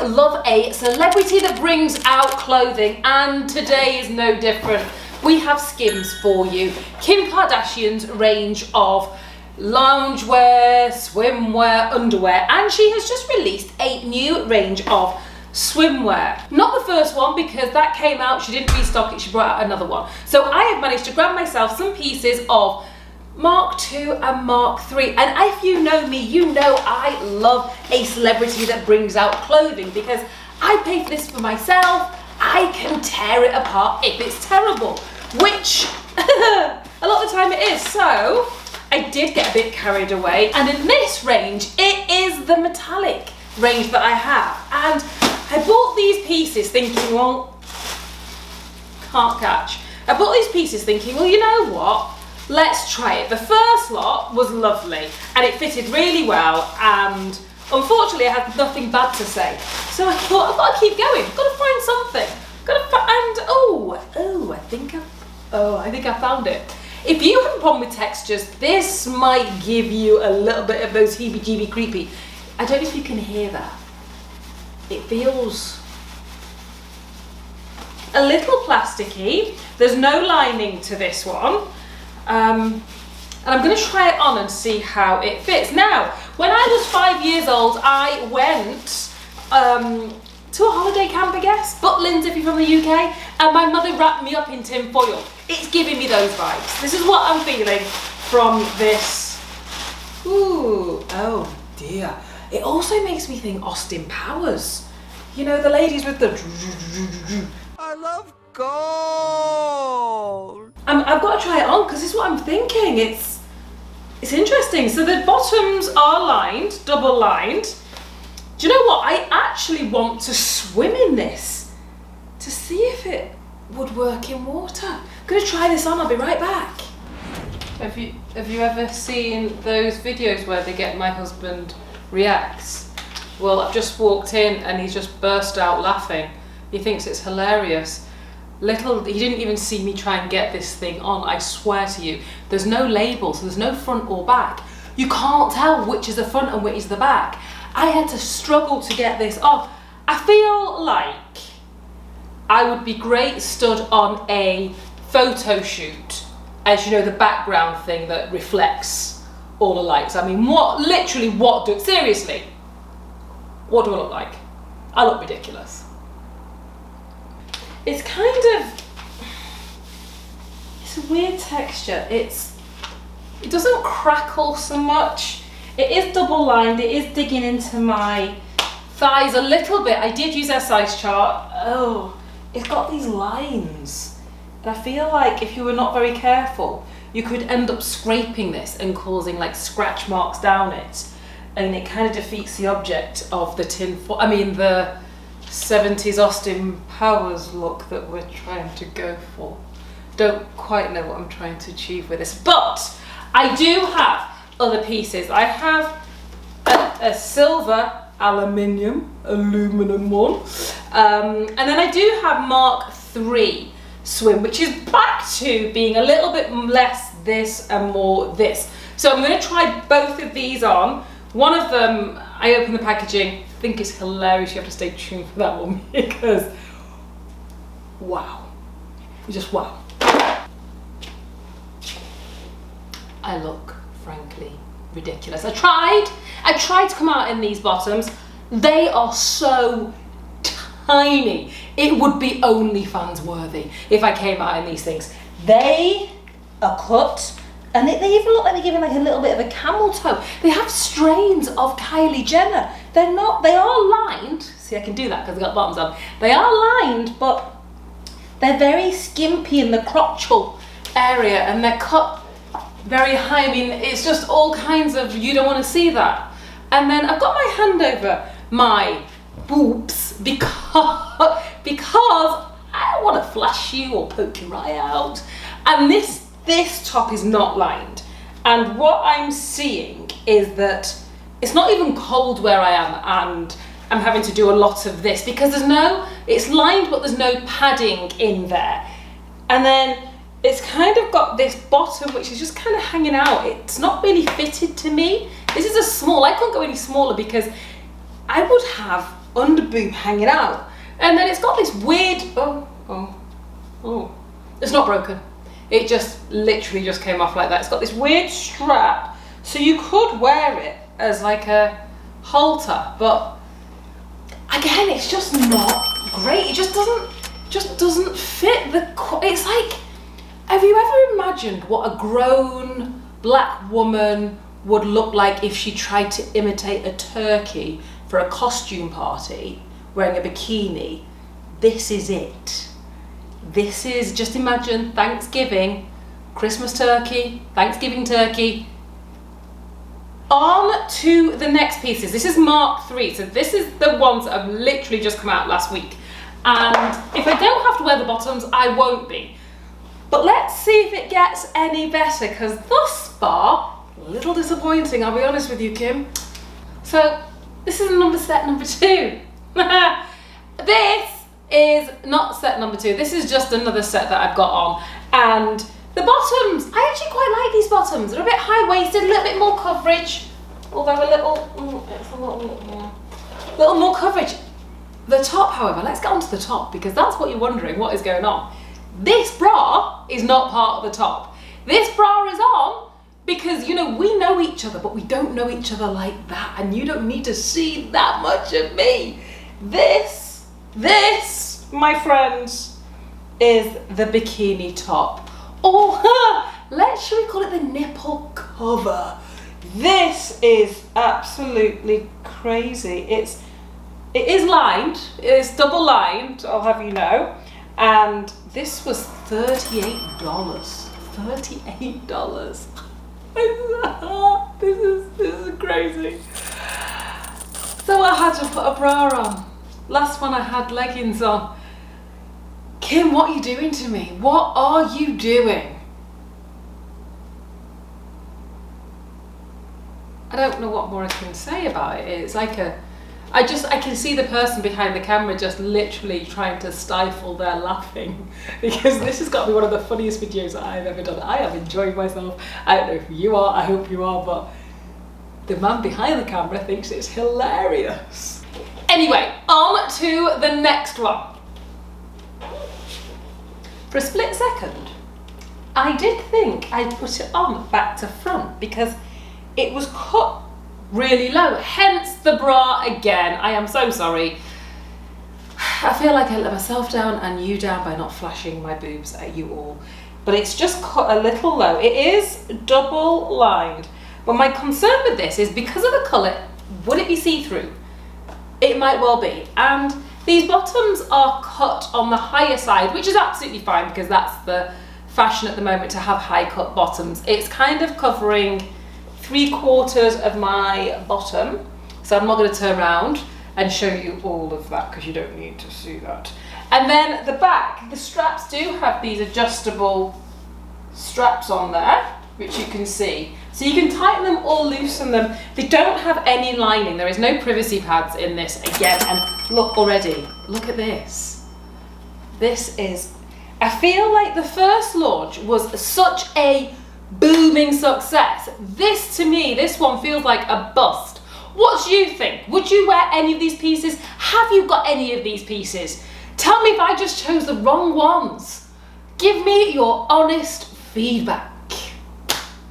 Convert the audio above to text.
love a celebrity that brings out clothing, and today is no different. We have Skims for you. Kim Kardashian's range of loungewear, swimwear, underwear, and she has just released a new range of swimwear. Not the first one, because that came out, she didn't restock it, she brought out another one. So I have managed to grab myself some pieces of Mark II and Mark III, and if you know me, you know I love a celebrity that brings out clothing, because I pay for this for myself. I can tear it apart if it's terrible, which a lot of the time it is. So I did get a bit carried away, and in this range, it is the metallic range that I have, and I bought these pieces thinking, well, can't catch. I bought these pieces thinking, well, you know what? Let's try it. The first lot was lovely and it fitted really well, and unfortunately I had nothing bad to say. So I thought, I've got to keep going. I've got to find something. I think I found it. If you have a problem with textures, this might give you a little bit of those heebie-jeebie creepy. I don't know if you can hear that. It feels a little plasticky. There's no lining to this one. And I'm going to try it on and see how it fits. Now, when I was 5 years old, I went to a holiday camp, I guess, Butlins if you're from the UK, and my mother wrapped me up in tin foil. It's giving me those vibes. This is what I'm feeling from this. Ooh, oh dear. It also makes me think Austin Powers. You know, the ladies with the... I love gold. I've got to try it on because this is what I'm thinking. It's interesting. So the bottoms are lined, double lined. Do you know what? I actually want to swim in this to see if it would work in water. I'm going to try this on. I'll be right back. Have you ever seen those videos where they get my husband reacts? Well, I've just walked in and he's just burst out laughing. He thinks it's hilarious. He didn't even see me try and get this thing on, I swear to you. There's no label, so there's no front or back. You can't tell which is the front and which is the back. I had to struggle to get this off. I feel like I would be great stood on a photo shoot, as you know, the background thing that reflects all the lights. I mean, seriously, what do I look like? I look ridiculous. It's it's a weird texture. It doesn't crackle so much. It is double lined. It is digging into my thighs a little bit. I did use their size chart. Oh, it's got these lines. And I feel like if you were not very careful, you could end up scraping this and causing like scratch marks down it. And it kind of defeats the object of the the 70s Austin Powers look that we're trying to go for. Don't quite know what I'm trying to achieve with this, but I do have other pieces. I have a silver aluminum one, and then I do have Mark III swim, which is back to being a little bit less this and more this. So I'm going to try both of these on. One of them, I open the packaging, I think it's hilarious. You have to stay tuned for that one because wow, just wow. I look frankly ridiculous. I tried to come out in these bottoms. They are so tiny. It would be OnlyFans worthy if I came out in these things. They are cut. And they even look like they're giving like a little bit of a camel toe. They have strains of Kylie Jenner. They are lined. See, I can do that because I've got bottoms on. They are lined, but they're very skimpy in the crotchal area and they're cut very high. I mean, it's just all kinds of, you don't want to see that. And then I've got my hand over my boobs because I don't want to flash you or poke your eye out. And this top is not lined, and what I'm seeing is that it's not even cold where I am, and I'm having to do a lot of this because it's lined but there's no padding in there, and then it's kind of got this bottom which is just kind of hanging out. It's not really fitted to me. This is a small. I couldn't go any smaller because I would have under boob hanging out. And then it's got this weird, it's not broken. It just literally just came off like that. It's got this weird strap, so you could wear it as like a halter, but again, it's just not great. It just doesn't fit the, it's like, have you ever imagined what a grown black woman would look like if she tried to imitate a turkey for a costume party wearing a bikini? This is it. This is, just imagine Thanksgiving, Christmas turkey, Thanksgiving turkey. On to the next pieces. This is Mark 3, so this is the ones that have literally just come out last week. And if I don't have to wear the bottoms, I won't be. But let's see if it gets any better, because thus far, a little disappointing, I'll be honest with you, Kim. So this is set number 2. This is not set number 2. This is just another set that I've got on. And the bottoms, I actually quite like these bottoms. They're a bit high-waisted, a little bit more coverage. Although it's a little more coverage. The top, however, let's get onto the top, because that's what you're wondering, what is going on. This bra is not part of the top. This bra is on because, you know, we know each other, but we don't know each other like that, and you don't need to see that much of me. This, my friends, is the bikini top. Or, should we call it the nipple cover? This is absolutely crazy. It is lined, it's double lined, I'll have you know. And this was $38. $38. This is crazy. So I had to put a bra on. Last one I had leggings on. Kim, what are you doing to me? What are you doing? I don't know what more I can say about it. It's like I can see the person behind the camera just literally trying to stifle their laughing, because this has got to be one of the funniest videos that I've ever done. I have enjoyed myself. I don't know if you are, I hope you are, but the man behind the camera thinks it's hilarious. Anyway, on to the next one. For a split second, I did think I'd put it on back to front because it was cut really low, hence the bra again. I am so sorry. I feel like I let myself down and you down by not flashing my boobs at you all. But it's just cut a little low. It is double lined. But my concern with this is because of the colour, would it be see-through? It might well be. And these bottoms are cut on the higher side, which is absolutely fine because that's the fashion at the moment, to have high cut bottoms. It's kind of covering 3/4 of my bottom, so I'm not going to turn around and show you all of that because you don't need to see that. And then the back, the straps do have these adjustable straps on there, which you can see. So you can tighten them or loosen them. They don't have any lining. There is no privacy pads in this again. And look already, look at this. This is, I feel like the first launch was such a booming success. This, to me, this one feels like a bust. What do you think? Would you wear any of these pieces? Have you got any of these pieces? Tell me if I just chose the wrong ones. Give me your honest feedback.